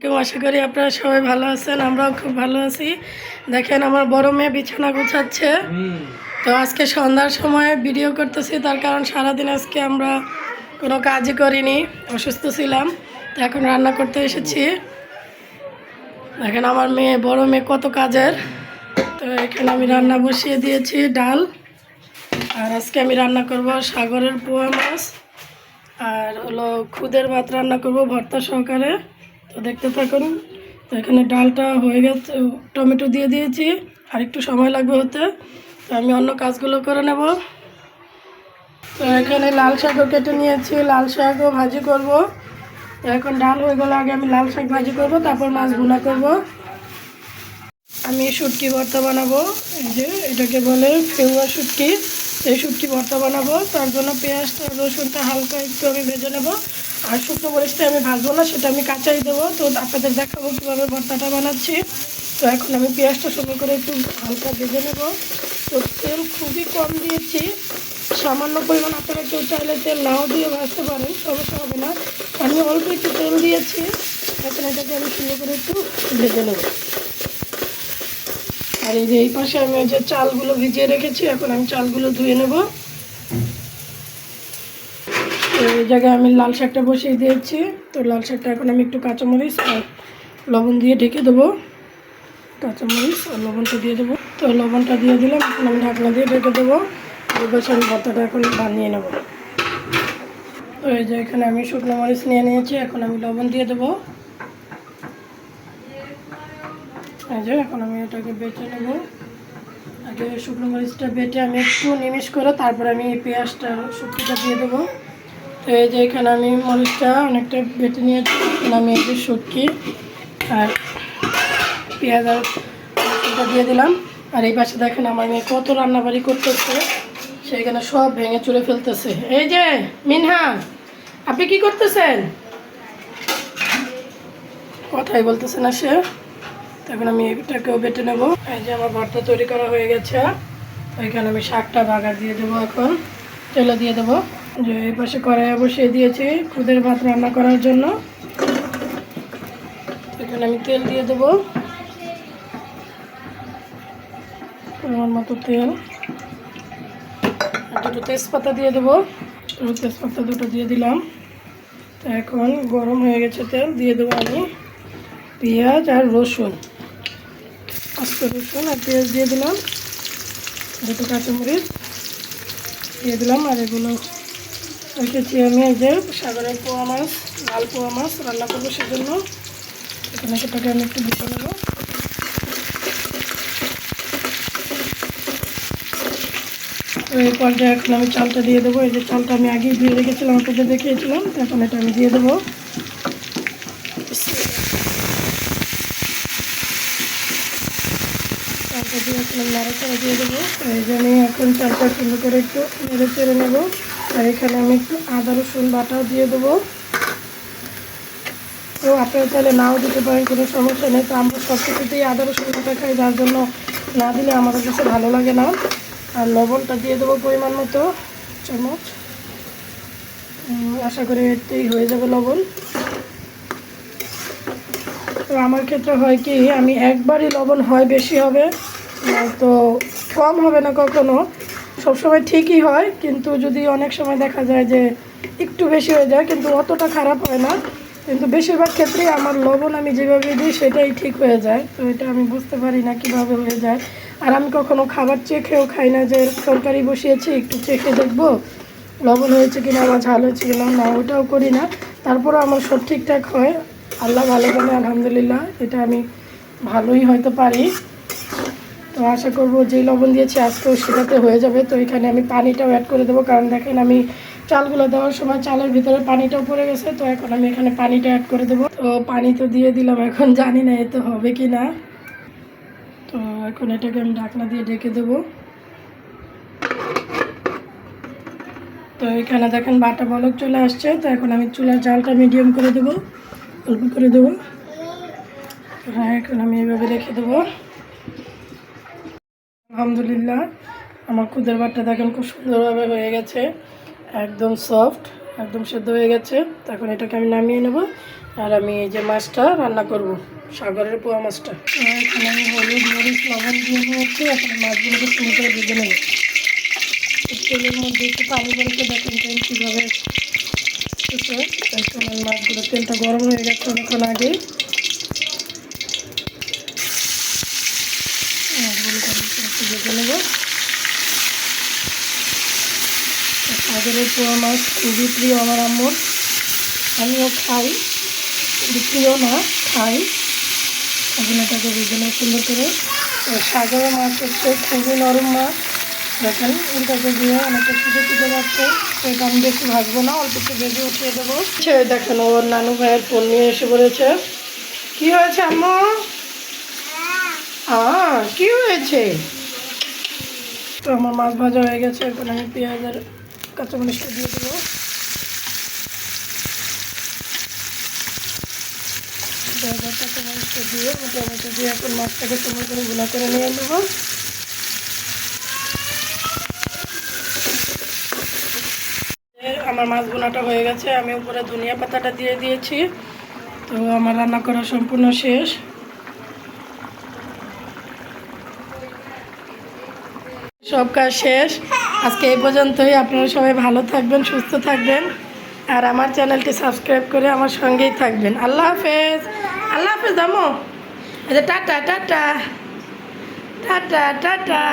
আশা করি আপনারা সবাই ভালো আছেন, আমরাও খুব ভালো আছি। দেখেন আমার বড় মেয়ে বিছানা গুছাচ্ছে। তো আজকে সন্ধ্যার সময় ভিডিও করতেছি, তার কারণ সারাদিন আজকে আমরা কোনো কাজই করিনি, অসুস্থ ছিলাম। তো এখন রান্না করতে এসেছি। দেখেন আমার মেয়ে, বড় মেয়ে কত কাজের। তো এখানে আমি রান্না বসিয়ে দিয়েছি, ডাল। আর আজকে আমি রান্না করব সাগরের পোয়া মাছ, আর হলো খুদের ভাত রান্না করব ভর্তা সহকারে। তো দেখতে থাকুন। তো এখানে ডালটা হয়ে গেছে, টমেটো দিয়ে দিয়েছি, আর একটু সময় লাগবে হতে। তো আমি অন্য কাজগুলো করে নেব। তো এখানে লাল শাকও কেটে নিয়েছি, লাল শাকও ভাজি করব। তো এখন ডাল হয়ে গেলে আগে আমি লাল শাক ভাজি করব, তারপর মাছ ভুনা করব। আমি শুটকি ভর্তা বানাবো, এই যে এটাকে বলে ফেউয়া শুটকি। এই শুটকি ভর্তা বানাবো, তার জন্য পেঁয়াজটা রসুনটা হালকা একটু আমি ভেজে নেব। আর শুকনো মরিচটা আমি ভাজবো না, সেটা আমি কাঁচাই দেবো। তো আপনাদের দেখাবো কীভাবে ভর্তাটা বানাচ্ছি। তো এখন আমি পেঁয়াজটা সুন্দর করে একটু হালকা ভেজে নেব। তো তেল খুবই কম দিয়েছি, সামান্য পরিমাণ। আপনারা কেউ চাইলে তেল নাও দিয়ে ভাজতে পারেন, সমস্যা হবে না। আমি অল্প একটু তেল দিয়েছি। এখন এটাকে আমি সুন্দর করে একটু ভেজে নেব। আর এই যে এই পাশে আমি যে চালগুলো ভিজিয়ে রেখেছি, এখন আমি চালগুলো ধুয়ে নেব। এই জায়গায় আমি লাল শাকটা বসিয়ে দিয়েছি। তো লাল শাকটা এখন আমি একটু কাঁচামরিচ আর লবণ দিয়ে ঢেকে দেবো। কাঁচামরিচ আর লবণটা দিয়ে দেবো। তো লবণটা দিয়ে দিলাম, এখন আমি ঢাকনা দিয়ে ঢেকে দেবো। বসে আমি ভর্তাটা এখন বানিয়ে নেব। তো এই যে এখানে আমি শুকনো মরিচ নিয়ে নিয়েছি, এখন আমি লবণ দিয়ে দেবো। এই যে এখন আমি এটাকে বেটে নেব। আগে শুকনো মরিচটা বেটে আমি একটু নিমিশ করে তারপর আমি পেঁয়াজটা শুটকিটা দিয়ে দেবো। তো এই যে এখানে আমি মরিচটা অনেকটা বেটে নিয়েছি, আমি এই যে শুটকি আর পেঁয়াজ আর রসুনটা দিয়ে দিলাম। আর এই পাশে দেখেন আমার মেয়ে কত রান্নাবাড়ি করতেছে, সেইখানে সব ভেঙে চুরে ফেলতেছে। এই যে মিনহা, আপনি কি করতেছেন? কথাই বলতেছে না সে। তখন আমি এটাকেও বেটে নেব। এই যে আমার ভর্তা তৈরি করা হয়ে গেছে। এখানে আমি শাকটা বাগার দিয়ে দেবো, এখন তেলে দিয়ে দেবো। যে এই পাশে কড়াইয়ে বসিয়ে দিয়েছি খুদের ভাত রান্না করার জন্য। এখানে আমি তেল দিয়ে দেবো, পরিমাণ মতো তেল। আর দুটো তেজপাতা দিয়ে দেবো। তেজপাতা দুটো দিয়ে দিলাম। তো এখন গরম হয়ে গেছে তেল, দিয়ে দেবো আমি পেঁয়াজ আর রসুন। আস্ত রসুন আর পেঁয়াজ দিয়ে দিলাম, দুটো কাঁচামরিচ দিয়ে দিলাম। আর এগুলো রেখেছি আমি এই যে সাগরের পোয়া মাছ, লাল পোয়া মাছ রান্না করবো, সেজন্য এখানে সেটাকে আমি একটু ভেজে নেবো। তো এই পর্যায়ে এখন আমি চালটা দিয়ে দেবো। এই যে চালটা আমি আগেই ধুয়ে রেখেছিলাম, আপনাদের দেখিয়েছিলাম। তো এখন এটা আমি দিয়ে দেবো। চালটা দিয়ে এখন আমি নাড়াচাড়া দিয়ে দেবো। এই যে আমি এখন চালটা সুন্দর করে একটু নেড়ে চেড়ে নেবো। আর এখানে আমি একটু আদা রসুন বাটাও দিয়ে দেবো। তো আপনারা চাইলে নাও দিতে পারেন, কোনো সমস্যা নেই। তো আমরা সব কিছুতেই আদা রসুন বাটা খাই, যার জন্য না দিলে আমাদের কাছে ভালো লাগে না। আর লবণটা দিয়ে দেবো পরিমাণ মতো, চামচ। আশা করি এতেই হয়ে যাবে লবণ। তো আমার ক্ষেত্রে হয় কি, আমি একবারই লবণ হয় বেশি হবে, তো কম হবে না কখনো, সবসময় ঠিকই হয়। কিন্তু যদি অনেক সময় দেখা যায় যে একটু বেশি হয়ে যায়, কিন্তু অতটা খারাপ হয় না। কিন্তু বেশিরভাগ ক্ষেত্রেই আমার লবণ আমি যেভাবে দিই সেটাই ঠিক হয়ে যায়। তো এটা আমি বুঝতে পারি না কীভাবে হয়ে যায়। আর আমি কখনো খাবার চেখেও খাই না, যে তরকারি বসিয়েছি একটু চেখে দেখবো লবণ হয়েছে কিনা বা ঝাল হয়েছে কিনা, না ওটাও করি না। তারপরে আমার সব ঠিকঠাক হয়, আল্লাহ ভালো জানে, আলহামদুলিল্লাহ। এটা আমি ভালোই হয়তো পারি। তো আশা করবো যে লবণ দিয়েছি আজকেও সেটাতে হয়ে যাবে। তো এখানে আমি পানিটাও অ্যাড করে দেবো, কারণ দেখেন আমি চালগুলো দেওয়ার সময় চালের ভিতরে পানিটাও পড়ে গেছে। তো এখন আমি এখানে পানিটা অ্যাড করে দেবো। তো পানি তো দিয়ে দিলাম, এখন জানি না এতে হবে কি না। তো এখন এটাকে আমি ঢাকনা দিয়ে ঢেকে দেবো। তো এখানে দেখেন বাটা বলক চলে আসছে। তো এখন আমি চুলার জালটা মিডিয়াম করে দেবো, অল্প করে দেবো। হ্যাঁ, এখন আমি এভাবে রেখে দেবো। আলহামদুলিল্লাহ, আমার খুদের ভাতটা দেখেন খুব সুন্দরভাবে হয়ে গেছে, একদম সফট, একদম সেদ্ধ হয়ে গেছে। তখন এটাকে আমি নামিয়ে নেব। আর আমি এই যে মাছটা রান্না করব, সাগরের পোয়া মাছটা। তো এখানে আমি হলুদ মরিচ লবণ দিয়ে নিয়েছি, এখন মাছগুলোকে সুন্দর করে ভেজে নেব। তেলের মধ্যে একটু পানি বলতে দেখেন তেল কীভাবে এখন আমি মাছগুলো, তেলটা গরম হয়ে গেছে অনেকক্ষণ আগেই। মাছগুলোকে আমি একটু ভেজে নেব। সাগরের পোয়া মাছ খুবই প্রিয় আমার আম্মুর, আমিও খাই, কিন্তু প্রিয় না, খাই। এখন এটাকে ভেজে নেব সুন্দর করে। সাগরের মাছ হচ্ছে খুবই নরম মাছ, দেখেন উল্টাকে দিয়ে অনেকটা ছুটে ছুটে যাচ্ছে। তো এটা আমি বেশি ভাজবো না, অল্প একটু ভেজে উঠিয়ে দেবো। দেখেন ওর নানু ভাইয়ের ফোন নিয়ে এসে পড়েছে। কি হয়েছে আম্মু? কি হয়েছে? তো আমার মাছ ভাজা হয়ে গেছে, এখন আমি পেঁয়াজ আর কাঁচামরিচটা দিয়ে দেবো। পেঁয়াজ আর কাঁচামরিচটা দিয়ে টমেটো দিয়ে এখন মাছটাকে সুন্দর করে গুঁড়া করে নিয়ে নেবো। আমার মাছ বোনাটা হয়ে গেছে, আমি উপরে ধনিয়া পাতাটা দিয়ে দিয়েছি। তো আমার রান্না করা সম্পূর্ণ শেষ। সব কাজ শেষ, আজকে এই পর্যন্তই। আপনারা সবাই ভালো থাকবেন, সুস্থ থাকবেন, আর আমার চ্যানেলটি সাবস্ক্রাইব করে আমার সঙ্গেই থাকবেন। আল্লাহ হাফেজ। আল্লাহ হাফেজ দামো। Tata tata tata tata.